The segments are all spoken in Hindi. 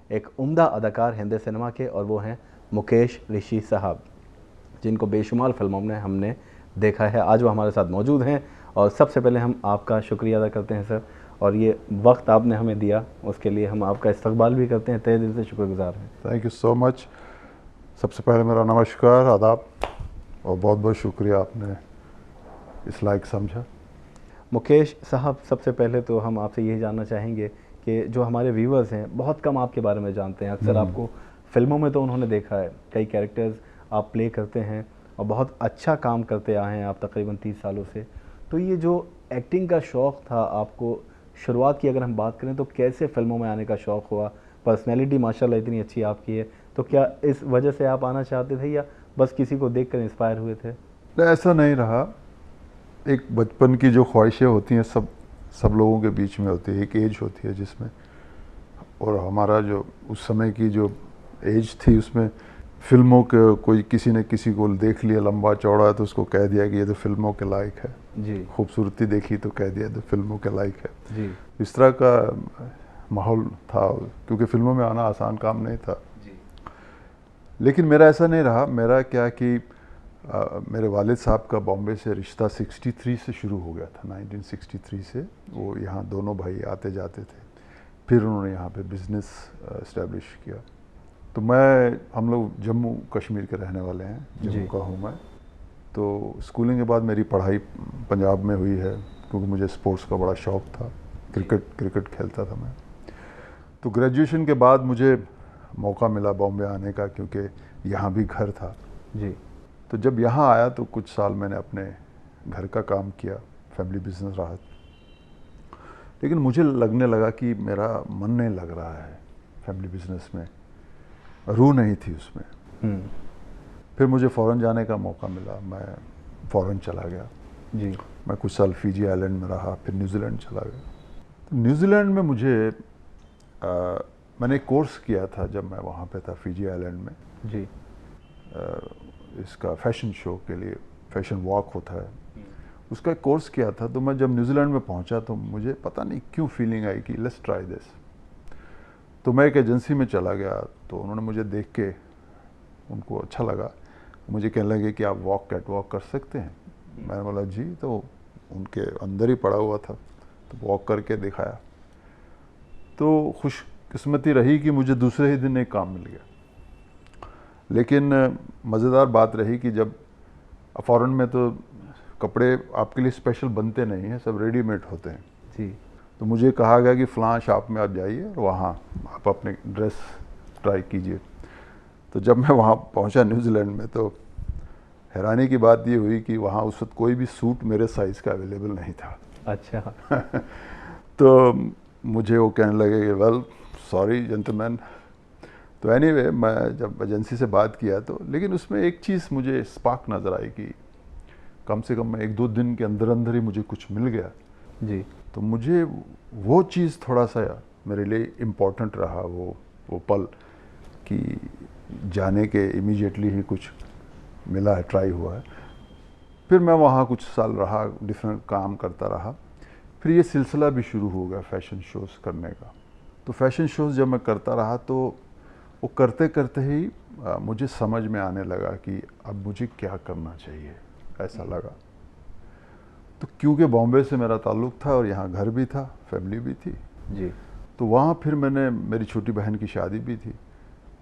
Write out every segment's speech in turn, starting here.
एक उम्दा अदाकार हिंदी सिनेमा के, और वो हैं मुकेश ऋषि साहब, जिनको बेशुमार फिल्मों में हमने देखा है। आज वो हमारे साथ मौजूद हैं और सबसे पहले हम आपका शुक्रिया अदा करते हैं सर, और ये वक्त आपने हमें दिया उसके लिए हम आपका इस्तकबाल भी करते हैं, तहे दिल से शुक्रगुजार हैं। Thank you so much. सबसे पहले मेरा नमस्कार, आदाब, और बहुत बहुत शुक्रिया आपने इस लायक समझा। मुकेश साहब, सबसे पहले तो हम आपसे यही जानना चाहेंगे कि जो हमारे व्यूवर्स हैं बहुत कम आपके बारे में जानते हैं। अक्सर आपको फिल्मों में तो उन्होंने देखा है, कई कैरेक्टर्स आप प्ले करते हैं और बहुत अच्छा काम करते आए हैं आप तकरीबन 30 सालों से। तो ये जो एक्टिंग का शौक़ था आपको, शुरुआत की अगर हम बात करें तो कैसे फिल्मों में आने का शौक़ हुआ? पर्सनैलिटी माशाल्लाह इतनी अच्छी आपकी है, तो क्या इस वजह से आप आना चाहते थे या बस किसी को देख कर इंस्पायर हुए थे? ऐसा नहीं रहा। एक बचपन की जो ख्वाहिशें होती हैं सब लोगों के बीच में होती है, एक एज होती है जिसमें, और हमारा जो उस समय की जो एज थी उसमें फिल्मों के कोई किसी ने किसी को देख लिया लंबा चौड़ा तो उसको कह दिया कि ये तो फिल्मों के लायक है जी खूबसूरती देखी तो कह दिया तो फिल्मों के लायक है। जी इस तरह का माहौल था, क्योंकि फिल्मों में आना आसान काम नहीं था। जी लेकिन मेरा ऐसा नहीं रहा। मेरा क्या कि मेरे वालिद साहब का बॉम्बे से रिश्ता 63 से शुरू हो गया था, 1963 से। वो यहाँ दोनों भाई आते जाते थे, फिर उन्होंने यहाँ पे बिज़नेस इस्टेब्लिश किया। तो हम लोग जम्मू कश्मीर के रहने वाले हैं, जम्मू का हूँ मैं। तो स्कूलिंग के बाद मेरी पढ़ाई पंजाब में हुई है, क्योंकि मुझे स्पोर्ट्स का बड़ा शौक़ था, क्रिकेट खेलता था मैं। तो ग्रेजुएशन के बाद मुझे मौका मिला बॉम्बे आने का, क्योंकि यहाँ भी घर था जी। तो जब यहाँ आया तो कुछ साल मैंने अपने घर का काम किया, फैमिली बिजनेस रहा। लेकिन मुझे लगने लगा कि मेरा मन नहीं लग रहा है फैमिली बिजनेस में, रूह नहीं थी उसमें। फिर मुझे फ़ॉरेन जाने का मौका मिला, मैं फ़ॉरेन चला गया जी। मैं कुछ साल फिजी आइलैंड में रहा, फिर न्यूजीलैंड चला गया। तो न्यूजीलैंड में मैंने एक कोर्स किया था जब मैं वहाँ पे था फिजी आइलैंड में। जी। इसका फैशन शो के लिए फैशन वॉक होता है, उसका एक कोर्स किया था। तो मैं जब न्यूजीलैंड में पहुंचा तो मुझे पता नहीं क्यों फीलिंग आई कि लेट्स ट्राई दिस। तो मैं एक एजेंसी में चला गया, तो उन्होंने मुझे देख के उनको अच्छा लगा, मुझे कहने लगे कि आप कैट वॉक कर सकते हैं। मैंने बोला जी। तो उनके अंदर ही पड़ा हुआ था, तो वॉक करके दिखाया। तो खुशकिस्मती रही कि मुझे दूसरे ही दिन एक काम मिल गया। लेकिन मज़ेदार बात रही कि जब फ़ॉरेन में तो कपड़े आपके लिए स्पेशल बनते नहीं हैं, सब रेडीमेड होते हैं जी। तो मुझे कहा गया कि फ़लाँ शॉप में आप जाइए और वहाँ आप अपने ड्रेस ट्राई कीजिए। तो जब मैं वहाँ पहुँचा न्यूजीलैंड में, तो हैरानी की बात ये हुई कि वहाँ उस वक्त कोई भी सूट मेरे साइज़ का अवेलेबल नहीं था। अच्छा। तो मुझे वो कहने लगे कि वेल सॉरी जेंटलमैन। तो एनीवे मैं जब एजेंसी से बात किया तो, लेकिन उसमें एक चीज़ मुझे स्पार्क नज़र आई कि कम से कम मैं 1-2 दिन के अंदर अंदर ही मुझे कुछ मिल गया। जी। तो मुझे वो चीज़ थोड़ा सा मेरे लिए इम्पोर्टेंट रहा, वो पल कि जाने के इमीडिएटली ही कुछ मिला है, ट्राई हुआ है। फिर मैं वहाँ कुछ साल रहा, डिफरेंट काम करता रहा। फिर ये सिलसिला भी शुरू हो गया फैशन शोज़ करने का। तो फैशन शोज़ जब मैं करता रहा तो वो करते करते ही मुझे समझ में आने लगा कि अब मुझे क्या करना चाहिए, ऐसा लगा। तो क्योंकि बॉम्बे से मेरा ताल्लुक़ था और यहाँ घर भी था, फैमिली भी थी जी। तो वहाँ फिर मेरी छोटी बहन की शादी भी थी।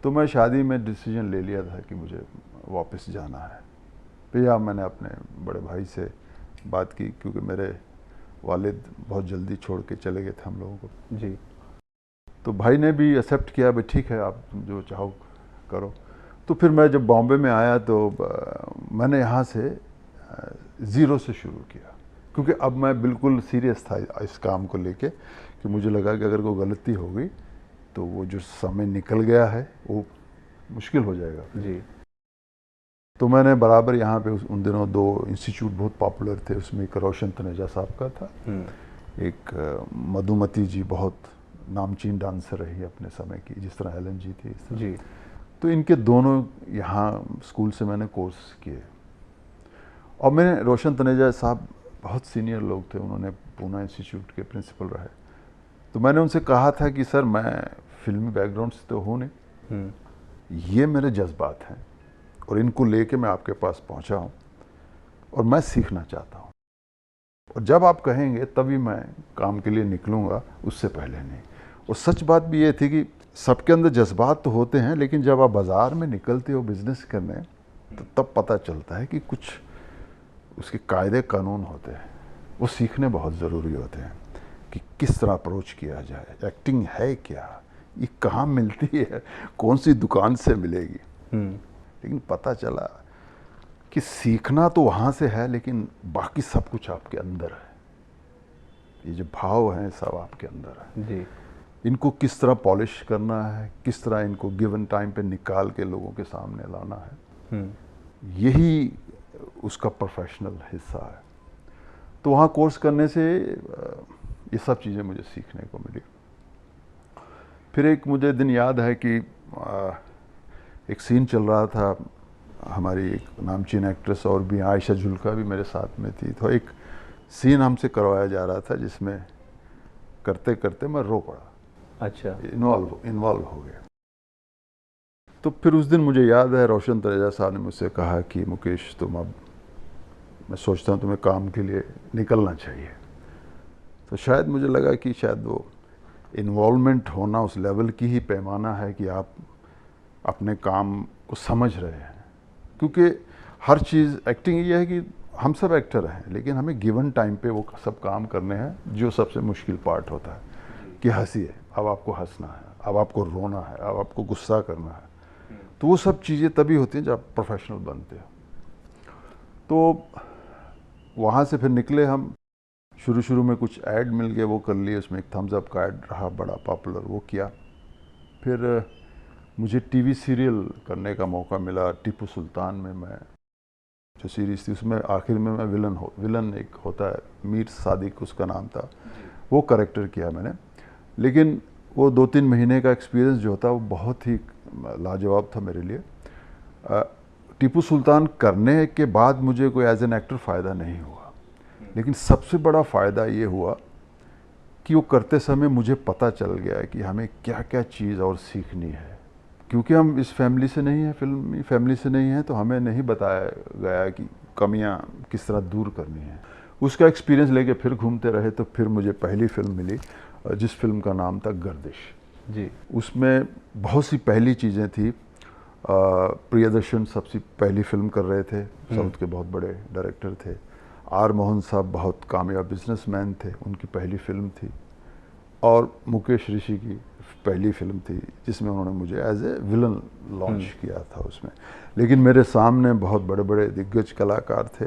तो मैं शादी में डिसीजन ले लिया था कि मुझे वापस जाना है। फिर यहाँ मैंने अपने बड़े भाई से बात की, क्योंकि मेरे वालिद बहुत जल्दी छोड़ के चले गए थे हम लोगों को। जी। तो भाई ने भी एक्सेप्ट किया, भाई ठीक है आप जो चाहो करो। तो फिर मैं जब बॉम्बे में आया तो मैंने यहाँ से ज़ीरो से शुरू किया, क्योंकि अब मैं बिल्कुल सीरियस था इस काम को लेके, कि मुझे लगा कि अगर कोई गलती हो गई तो वो जो समय निकल गया है वो मुश्किल हो जाएगा। जी। तो मैंने बराबर यहाँ पे उन दिनों 2 इंस्टीट्यूट बहुत पॉपुलर थे, उसमें एक रोशन तनेजा साहब का था, एक मधुमती जी बहुत नामचीन डांसर रही अपने समय की, जिस तरह एलन जी थी इस तरह। जी। तो इनके दोनों यहाँ स्कूल से मैंने कोर्स किए। और मैंने रोशन तनेजा साहब बहुत सीनियर लोग थे, उन्होंने पूना इंस्टीट्यूट के प्रिंसिपल रहे। तो मैंने उनसे कहा था कि सर मैं फिल्मी बैकग्राउंड से तो हूँ नहीं, ये मेरे जज्बात हैं और इनको लेके मैं आपके पास पहुंचा हूँ और मैं सीखना चाहता हूँ। और जब आप कहेंगे तभी मैं काम के लिए निकलूँगा, उससे पहले नहीं। और सच बात भी ये थी कि सबके अंदर जज्बात तो होते हैं, लेकिन जब आप बाज़ार में निकलते हो बिज़नेस करने तो तब पता चलता है कि कुछ उसके कायदे कानून होते हैं, वो सीखने बहुत ज़रूरी होते हैं कि किस तरह अप्रोच किया जाए, एक्टिंग है क्या, ये कहाँ मिलती है, कौन सी दुकान से मिलेगी। लेकिन पता चला कि सीखना तो वहाँ से है, लेकिन बाकी सब कुछ आपके अंदर है। ये जो भाव हैं सब आपके अंदर है जी। इनको किस तरह पॉलिश करना है, किस तरह इनको गिवन टाइम पे निकाल के लोगों के सामने लाना है, यही उसका प्रोफेशनल हिस्सा है। तो वहाँ कोर्स करने से ये सब चीज़ें मुझे सीखने को मिली। फिर एक मुझे दिन याद है कि एक सीन चल रहा था, हमारी एक नामचीन एक्ट्रेस और भी आयशा जुल्का भी मेरे साथ में थी, तो एक सीन हमसे करवाया जा रहा था जिसमें करते करते मैं रो पड़ा। अच्छा। इन्वॉल्व हो गया। तो फिर उस दिन मुझे याद है रोशन तरेजा साहब ने मुझसे कहा कि मुकेश तुम अब, मैं सोचता हूँ तुम्हें काम के लिए निकलना चाहिए। तो शायद मुझे लगा कि शायद वो इन्वॉल्वमेंट होना उस लेवल की ही पैमाना है कि आप अपने काम को समझ रहे हैं। क्योंकि हर चीज़ एक्टिंग ये है कि हम सब एक्टर हैं, लेकिन हमें गिवन टाइम पे वो सब काम करने हैं जो सबसे मुश्किल पार्ट होता है कि हंसिए, अब आपको हंसना है, अब आपको रोना है, अब आपको गुस्सा करना है। तो वो सब चीज़ें तभी होती हैं जब आप प्रोफेशनल बनते हो। तो वहाँ से फिर निकले हम। शुरू में कुछ ऐड मिल गए, वो कर लिए, उसमें एक थम्स अप का ऐड रहा बड़ा पॉपुलर, वो किया। फिर मुझे टीवी सीरियल करने का मौका मिला। टीपू सुल्तान में मैं जो सीरीज़ थी उसमें आखिर में मैं विलन एक होता है, मीर सादिक उसका नाम था, वो कैरेक्टर किया मैंने। लेकिन वो 2-3 महीने का एक्सपीरियंस जो था वो बहुत ही लाजवाब था मेरे लिए। टीपू सुल्तान करने के बाद मुझे कोई एज एन एक्टर फ़ायदा नहीं हुआ, लेकिन सबसे बड़ा फ़ायदा ये हुआ कि वो करते समय मुझे पता चल गया कि हमें क्या क्या चीज़ और सीखनी है। क्योंकि हम इस फैमिली से नहीं हैं, फिल्मी फैमिली से नहीं हैं, तो हमें नहीं बताया गया कि कमियां किस तरह दूर करनी है। उसका एक्सपीरियंस लेके फिर घूमते रहे, तो फिर मुझे पहली फिल्म मिली जिस फिल्म का नाम था गर्दिश। जी। उसमें बहुत सी पहली चीज़ें थी। प्रियदर्शन सबसे पहली फिल्म कर रहे थे, साउथ के बहुत बड़े डायरेक्टर थे। आर मोहन साहब बहुत कामयाब बिजनेसमैन थे, उनकी पहली फिल्म थी। और मुकेश ऋषि की पहली फिल्म थी जिसमें उन्होंने मुझे एज ए विलन लॉन्च किया था उसमें। लेकिन मेरे सामने बहुत बड़े बड़े दिग्गज कलाकार थे,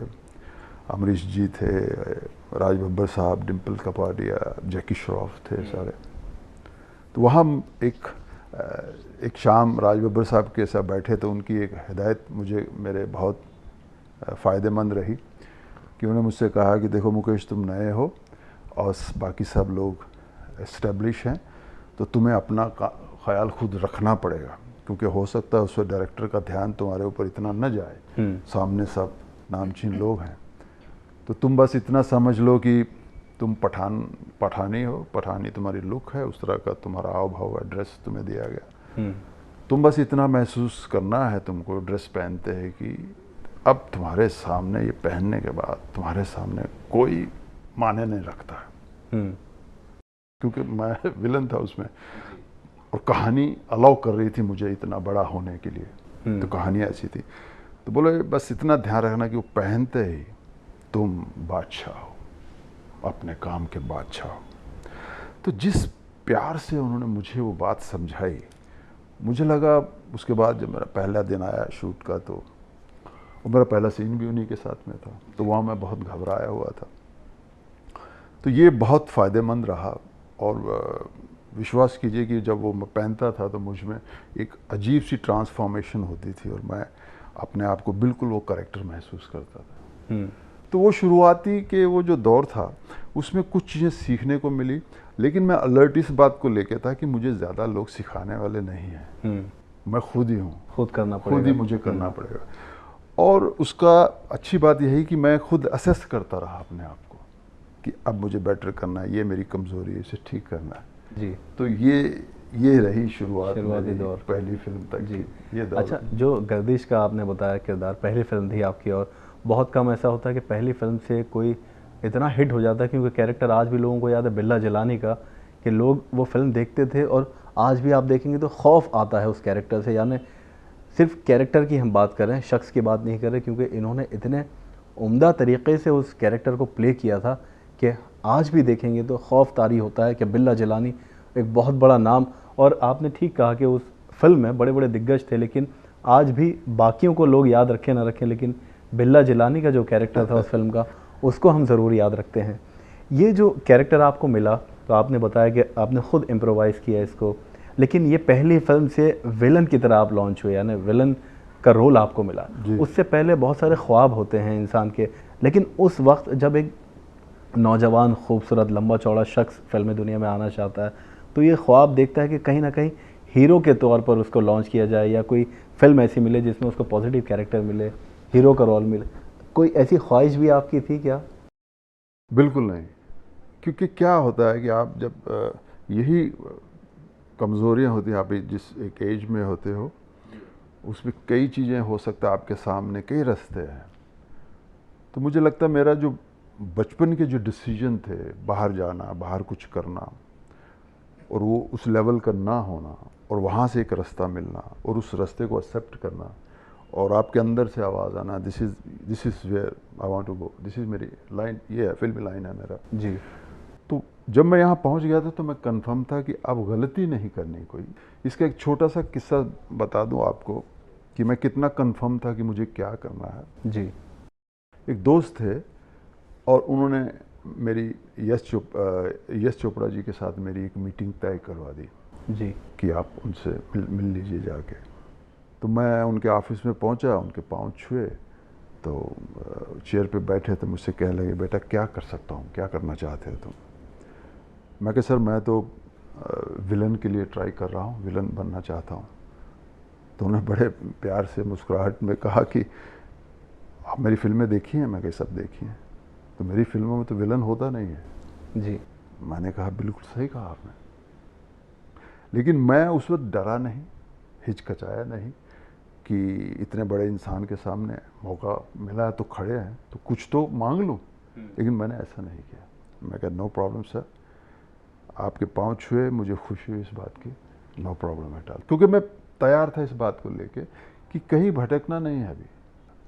अमरीश जी थे, राज बब्बर साहब, डिम्पल कपाडिया, जैकी श्रॉफ थे सारे। तो वहाँ एक शाम राज बब्बर साहब के साथ बैठे, तो उनकी एक हिदायत मुझे मेरे बहुत फ़ायदेमंद रही कि उन्होंने मुझसे कहा कि देखो मुकेश, तुम नए हो और बाकी सब लोग एस्टेब्लिश हैं, तो तुम्हें अपना ख्याल खुद रखना पड़ेगा, क्योंकि हो सकता है उस वक्त डायरेक्टर का ध्यान तुम्हारे ऊपर इतना न जाए, सामने सब नामचीन लोग हैं। तो तुम बस इतना समझ लो कि तुम पठानी हो, पठानी तुम्हारी लुक है, उस तरह का तुम्हारा हाव भाव है, ड्रेस तुम्हें दिया गया, तुम बस इतना महसूस करना है तुमको ड्रेस पहनते हैं कि अब तुम्हारे सामने ये पहनने के बाद तुम्हारे सामने कोई माने नहीं रखता है। क्योंकि मैं विलन था उसमें और कहानी अलाउ कर रही थी मुझे इतना बड़ा होने के लिए, तो कहानी ऐसी थी। तो बोले बस इतना ध्यान रखना कि वो पहनते ही तुम बादशाह हो, अपने काम के बादशाह हो। तो जिस प्यार से उन्होंने मुझे वो बात समझाई, मुझे लगा उसके बाद जब मेरा पहला दिन आया शूट का, तो वो मेरा पहला सीन भी उन्हीं के साथ में था, तो वहाँ मैं बहुत घबराया हुआ था। तो ये बहुत फ़ायदेमंद रहा। और विश्वास कीजिए कि जब वो मैं पहनता था तो मुझ में एक अजीब सी ट्रांसफॉर्मेशन होती थी और मैं अपने आप को बिल्कुल वो कैरेक्टर महसूस करता था। तो वो शुरुआती के वो जो दौर था उसमें कुछ चीज़ें सीखने को मिली, लेकिन मैं अलर्ट इस बात को लेके था कि मुझे ज़्यादा लोग सिखाने वाले नहीं हैं, मैं खुद ही हूँ, खुद करना पड़ेगा, खुद ही मुझे करना पड़ेगा। और उसका अच्छी बात यही कि मैं खुद असेस करता रहा अपने आप को कि अब मुझे बेटर करना है, ये मेरी कमज़ोरी है, इसे ठीक करना है। जी। तो ये रही शुरुआती दौर, पहली फिल्म तक जी। ये दौर। अच्छा, जो गर्दिश का आपने बताया किरदार, पहली फिल्म थी आपकी, और बहुत कम ऐसा होता है कि पहली फिल्म से कोई इतना हिट हो जाता है, क्योंकि कैरेक्टर आज भी लोगों को याद है बिल्ला जिलानी का, कि लोग वो फिल्म देखते थे और आज भी आप देखेंगे तो खौफ आता है उस कैरेक्टर से। यानी सिर्फ कैरेक्टर की हम बात कर रहे हैं, शख्स की बात नहीं कर रहे, क्योंकि इन्होंने इतने उम्दा तरीक़े से उस कैरेक्टर को प्ले किया था कि आज भी देखेंगे तो खौफ तारी होता है कि बिल्ला जिलानी एक बहुत बड़ा नाम। और आपने ठीक कहा कि उस फिल्म में बड़े बड़े दिग्गज थे, लेकिन आज भी बाकियों को लोग याद रखें ना रखें, लेकिन बिल्ला जिलानी का जो कैरेक्टर था उस फिल्म का, उसको हम ज़रूर याद रखते हैं। ये जो कैरेक्टर आपको मिला, तो आपने बताया कि आपने ख़ुद इम्प्रोवाइज़ किया इसको, लेकिन ये पहली फिल्म से विलन की तरह आप लॉन्च हुए, यानी विलन का रोल आपको मिला। उससे पहले बहुत सारे ख्वाब होते हैं इंसान के, लेकिन उस वक्त जब एक नौजवान खूबसूरत लंबा चौड़ा शख्स फिल्मी दुनिया में आना चाहता है, तो ये ख्वाब देखता है कि कहीं ना कहीं हीरो के तौर पर उसको लॉन्च किया जाए, या कोई फिल्म ऐसी मिले जिसमें उसको पॉजिटिव कैरेक्टर मिले, हीरो का रोल मिले। कोई ऐसी ख्वाहिश भी आपकी थी क्या? बिल्कुल नहीं, क्योंकि क्या होता है कि आप जब यही कमज़ोरियाँ होती हैं, आप जिस एक एज में होते हो, उसमें कई चीज़ें हो सकता है आपके सामने, कई रास्ते हैं। तो मुझे लगता है मेरा जो बचपन के जो डिसीजन थे, बाहर जाना, बाहर कुछ करना, और वो उस लेवल का ना होना, और वहाँ से एक रास्ता मिलना, और उस रास्ते को एक्सेप्ट करना, और आपके अंदर से आवाज़ आना, this is where I want to go, this is मेरी लाइन, ये है फिल्मी लाइन है मेरा जी। तो जब मैं यहाँ पहुँच गया था तो मैं कंफर्म था कि अब गलती नहीं करनी कोई। इसका एक छोटा सा किस्सा बता दूँ आपको कि मैं कितना कंफर्म था कि मुझे क्या करना है। जी। एक दोस्त थे और उन्होंने मेरी यश चोपड़ा जी के साथ मेरी एक मीटिंग तय करवा दी जी कि आप उनसे मिल लीजिए जाके। तो मैं उनके ऑफिस में पहुंचा, उनके पाँव छुए, तो चेयर पे बैठे थे, मुझसे कहने लगे, बेटा क्या कर सकता हूँ, क्या करना चाहते हो तुम? मैं कहा सर मैं तो विलन के लिए ट्राई कर रहा हूँ, विलन बनना चाहता हूँ। तो उन्होंने बड़े प्यार से मुस्कुराहट में कहा कि आप मेरी फिल्में देखी हैं? मैं कहा सब देखी हैं। तो मेरी फिल्मों में तो विलन होता नहीं है। जी। मैंने कहा बिल्कुल सही कहा आपने, लेकिन मैं उस वक्त डरा नहीं, हिचकचाया नहीं कि इतने बड़े इंसान के सामने मौका मिला है तो खड़े हैं तो कुछ तो मांग लूँ, लेकिन मैंने ऐसा नहीं किया। मैं कहा नो प्रॉब्लम सर, आपके पाँव छुए, मुझे खुशी हुई इस बात की, नो प्रॉब्लम एट ऑल, क्योंकि मैं तैयार था इस बात को लेके कि कहीं भटकना नहीं है अभी।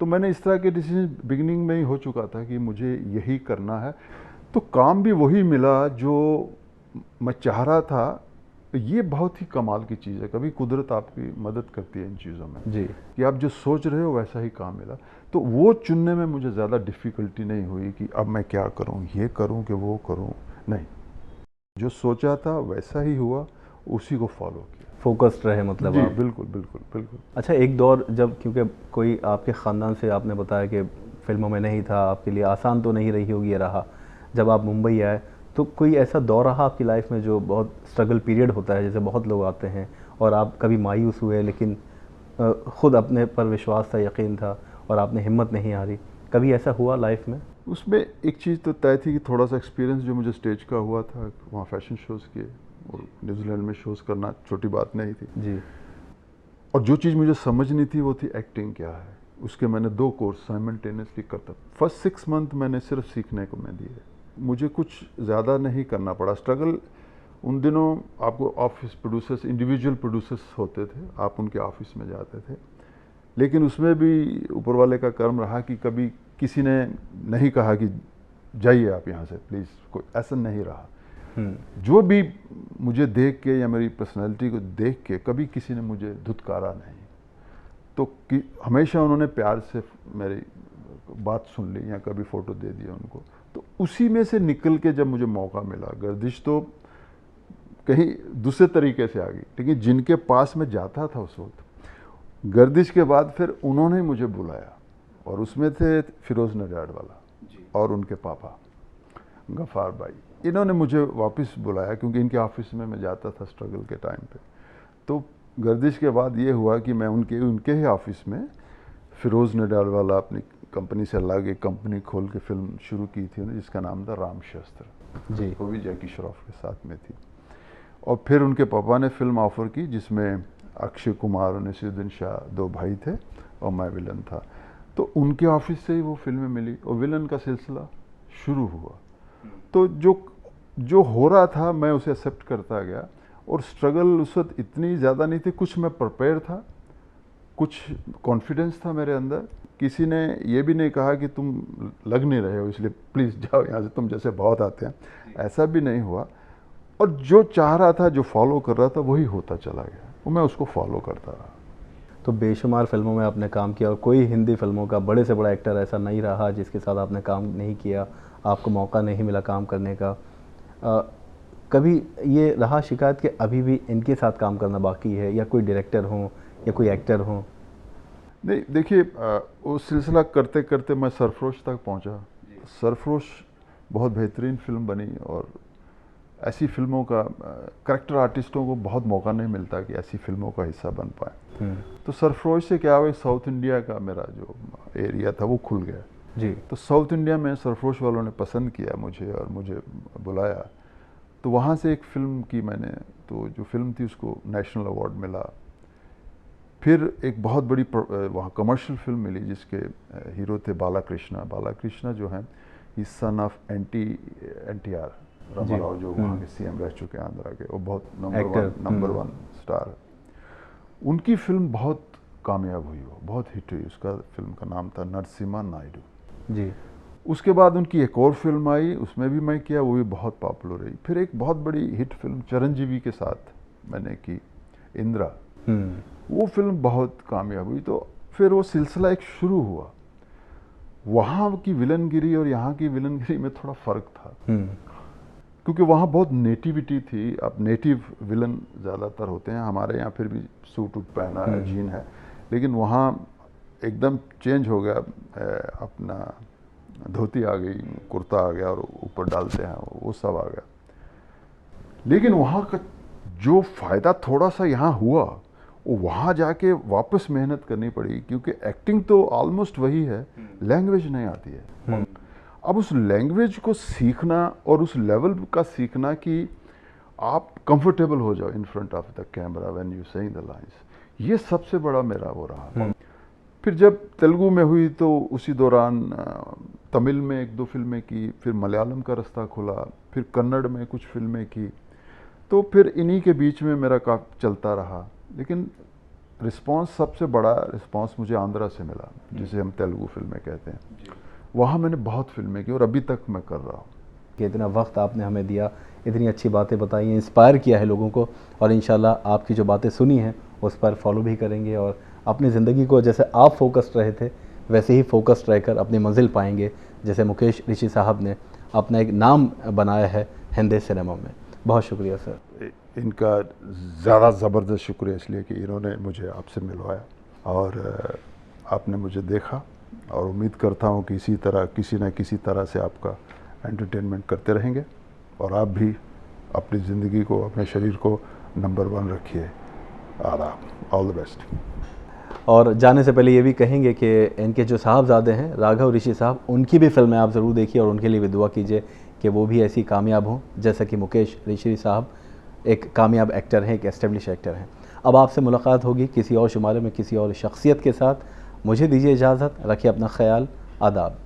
तो मैंने इस तरह के डिसीजन बिगिनिंग में ही हो चुका था कि मुझे यही करना है, तो काम भी वही मिला जो मैं चाह रहा था। ये बहुत ही कमाल की चीज़ है, कभी कुदरत आपकी मदद करती है इन चीज़ों में जी। कि आप जो सोच रहे हो वैसा ही काम मिला। तो वो चुनने में मुझे ज़्यादा डिफ़िकल्टी नहीं हुई कि अब मैं क्या करूं, ये करूं कि वो करूं, नहीं, जो सोचा था वैसा ही हुआ, उसी को फॉलो किया। फोकस्ड रहे मतलब जी आप। बिल्कुल बिल्कुल बिल्कुल। अच्छा, एक दौर जब, क्योंकि कोई आपके ख़ानदान से आपने बताया कि फिल्मों में नहीं था, आपके लिए आसान तो नहीं रही होगी ये रहा, जब आप मुंबई आए तो कोई ऐसा दौर रहा आपकी लाइफ में जो बहुत स्ट्रगल पीरियड होता है, जैसे बहुत लोग आते हैं और आप कभी मायूस हुए, लेकिन ख़ुद अपने पर विश्वास था, यकीन था, और आपने हिम्मत नहीं हारी, कभी ऐसा हुआ लाइफ में? उसमें एक चीज़ तो तय थी कि थोड़ा सा एक्सपीरियंस जो मुझे स्टेज का हुआ था, वहाँ फैशन शोज़ किए और न्यूजीलैंड में शोज़ करना छोटी बात नहीं थी जी। और जो चीज़ मुझे समझनी थी वो थी एक्टिंग क्या है। उसके मैंने 2 कोर्स साइमल्टेनियसली करता। फर्स्ट 6 मंथ मैंने सिर्फ सीखने को मैं दिए, मुझे कुछ ज़्यादा नहीं करना पड़ा। स्ट्रगल उन दिनों आपको ऑफिस प्रोड्यूसर्स, इंडिविजुअल प्रोड्यूसर्स होते थे, आप उनके ऑफिस में जाते थे, लेकिन उसमें भी ऊपर वाले का कर्म रहा कि कभी किसी ने नहीं कहा कि जाइए आप यहाँ से प्लीज़, कोई ऐसा नहीं रहा। जो भी मुझे देख के या मेरी पर्सनैलिटी को देख के कभी किसी ने मुझे धुतकारा नहीं, तो हमेशा उन्होंने प्यार से मेरी बात सुन ली या कभी फ़ोटो दे दिया उनको। तो उसी में से निकल के जब मुझे मौका मिला, गर्दिश तो कहीं दूसरे तरीके से आ गई, लेकिन जिनके पास मैं जाता था उस वक्त, गर्दिश के बाद फिर उन्होंने मुझे बुलाया और उसमें थे फिरोज़ नडियाडवाला और उनके पापा गफ़ार भाई। इन्होंने मुझे वापस बुलाया क्योंकि इनके ऑफिस में मैं जाता था स्ट्रगल के टाइम पे। तो गर्दिश के बाद ये हुआ कि मैं उनके ही ऑफिस में फिरोज़ नडियाडवाला अपनी कंपनी से अलग एक कंपनी खोल के फिल्म शुरू की थी जिसका नाम था राम शस्त्र जी, वो भी जैकी श्रॉफ के साथ में थी। और फिर उनके पापा ने फिल्म ऑफ़र की जिसमें अक्षय कुमार और नसीरुद्दीन शाह दो भाई थे और मैं विलन था। तो उनके ऑफिस से ही वो फिल्में मिली और विलन का सिलसिला शुरू हुआ। तो जो हो रहा था मैं उसे एक्सेप्ट करता गया और स्ट्रगल उस वक्त इतनी ज़्यादा नहीं थी। कुछ मैं प्रिपेयर था, कुछ कॉन्फिडेंस था मेरे अंदर। किसी ने ये भी नहीं कहा कि तुम लग नहीं रहे हो इसलिए प्लीज़ जाओ यहाँ से, तुम जैसे बहुत आते हैं, ऐसा भी नहीं हुआ। और जो चाह रहा था, जो फॉलो कर रहा था, वही होता चला गया और मैं उसको फॉलो करता रहा। तो बेशुमार फिल्मों में आपने काम किया और कोई हिंदी फिल्मों का बड़े से बड़ा एक्टर ऐसा नहीं रहा जिसके साथ आपने काम नहीं किया, आपको मौका नहीं मिला काम करने का। कभी ये रहा शिकायत कि अभी भी इनके साथ काम करना बाकी है, या कोई डायरेक्टर हो या कोई एक्टर हो? नहीं, देखिए वो सिलसिला करते करते मैं सरफरोश तक पहुंचा। सरफरोश बहुत बेहतरीन फिल्म बनी और ऐसी फिल्मों का करेक्टर आर्टिस्टों को बहुत मौका नहीं मिलता कि ऐसी फिल्मों का हिस्सा बन पाए। तो सरफरोश से क्या हुआ, साउथ इंडिया का मेरा जो एरिया था वो खुल गया जी। तो साउथ इंडिया में सरफरोश वालों ने पसंद किया मुझे और मुझे बुलाया। तो वहाँ से एक फ़िल्म की मैंने, तो जो फिल्म थी उसको नेशनल अवार्ड मिला। फिर एक बहुत बड़ी वहाँ कमर्शियल फिल्म मिली जिसके हीरो थे बालाकृष्णा। बालाकृष्णा जो हैं ही सन ऑफ NTR रामाराव, जो वहाँ के CM रह चुके हैं आंध्रा के, वो बहुत नंबर वन स्टार। उनकी फिल्म बहुत कामयाब हुई, वो बहुत हिट हुई। उसका फिल्म का नाम था नरसिम्हा नायडू जी। उसके बाद उनकी एक और फिल्म आई, उसमें भी मैं किया, वो भी बहुत पॉपुलर रही। फिर एक बहुत बड़ी हिट फिल्म चिरंजीवी के साथ मैंने की, इंदिरा। वो फिल्म बहुत कामयाब हुई। तो फिर वो सिलसिला एक शुरू हुआ। वहाँ की विलनगिरी और यहाँ की विलनगिरी में थोड़ा फ़र्क था, क्योंकि वहाँ बहुत नेटिविटी थी। अब नेटिव विलन ज़्यादातर होते हैं, हमारे यहाँ फिर भी सूट वूट पहना है, जीन है, लेकिन वहाँ एकदम चेंज हो गया। अपना धोती आ गई, कुर्ता आ गया और ऊपर डालते हैं वो सब आ गया। लेकिन वहाँ का जो फ़ायदा थोड़ा सा यहाँ हुआ, वो वहाँ जाके वापस मेहनत करनी पड़ी, क्योंकि एक्टिंग तो ऑलमोस्ट वही है, लैंग्वेज नहीं आती है। अब उस लैंग्वेज को सीखना और उस लेवल का सीखना कि आप कंफर्टेबल हो जाओ in front of the camera when you saying the lines, ये सबसे बड़ा मेरा वो रहा। फिर जब तेलुगु में हुई तो उसी दौरान तमिल में एक दो फिल्में की, फिर मलयालम का रास्ता खुला, फिर कन्नड़ में कुछ फिल्में की। तो फिर इन्हीं के बीच में मेरा काफ़ी चलता रहा। लेकिन रिस्पांस, सबसे बड़ा रिस्पांस मुझे आंध्रा से मिला, जिसे हम तेलुगु फिल्में कहते हैं। वहाँ मैंने बहुत फिल्में की और अभी तक मैं कर रहा हूँ। कि इतना वक्त आपने हमें दिया, इतनी अच्छी बातें बताई, इंस्पायर किया है लोगों को, और इंशाल्लाह आपकी जो बातें सुनी हैं उस पर फॉलो भी करेंगे और अपनी ज़िंदगी को जैसे आप फोकस्ड रहे थे वैसे ही फोकस्ड रहकर अपनी मंजिल पाएंगे, जैसे मुकेश ऋषि साहब ने अपना एक नाम बनाया है हिंदी सिनेमा में। बहुत शुक्रिया सर। इनका ज़्यादा ज़बरदस्त शुक्रिया इसलिए कि इन्होंने मुझे आपसे मिलवाया और आपने मुझे देखा, और उम्मीद करता हूँ कि इसी तरह किसी न किसी तरह से आपका एंटरटेनमेंट करते रहेंगे और आप भी अपनी ज़िंदगी को, अपने शरीर को नंबर 1 रखिए। आदाब, ऑल द बेस्ट। और जाने से पहले ये भी कहेंगे कि इनके जो साहबजादे हैं राघव ऋषि साहब, उनकी भी फिल्में आप ज़रूर देखिए और उनके लिए भी दुआ कीजिए कि वो भी ऐसी कामयाब हों जैसा कि मुकेश ऋषि साहब एक कामयाब एक्टर हैं, एक एस्टेब्लिश एक्टर हैं। अब आपसे मुलाकात होगी किसी और शुमारे में किसी और शख्सियत के साथ। मुझे दीजिए इजाज़त, रखिए अपना ख्याल। आदाब।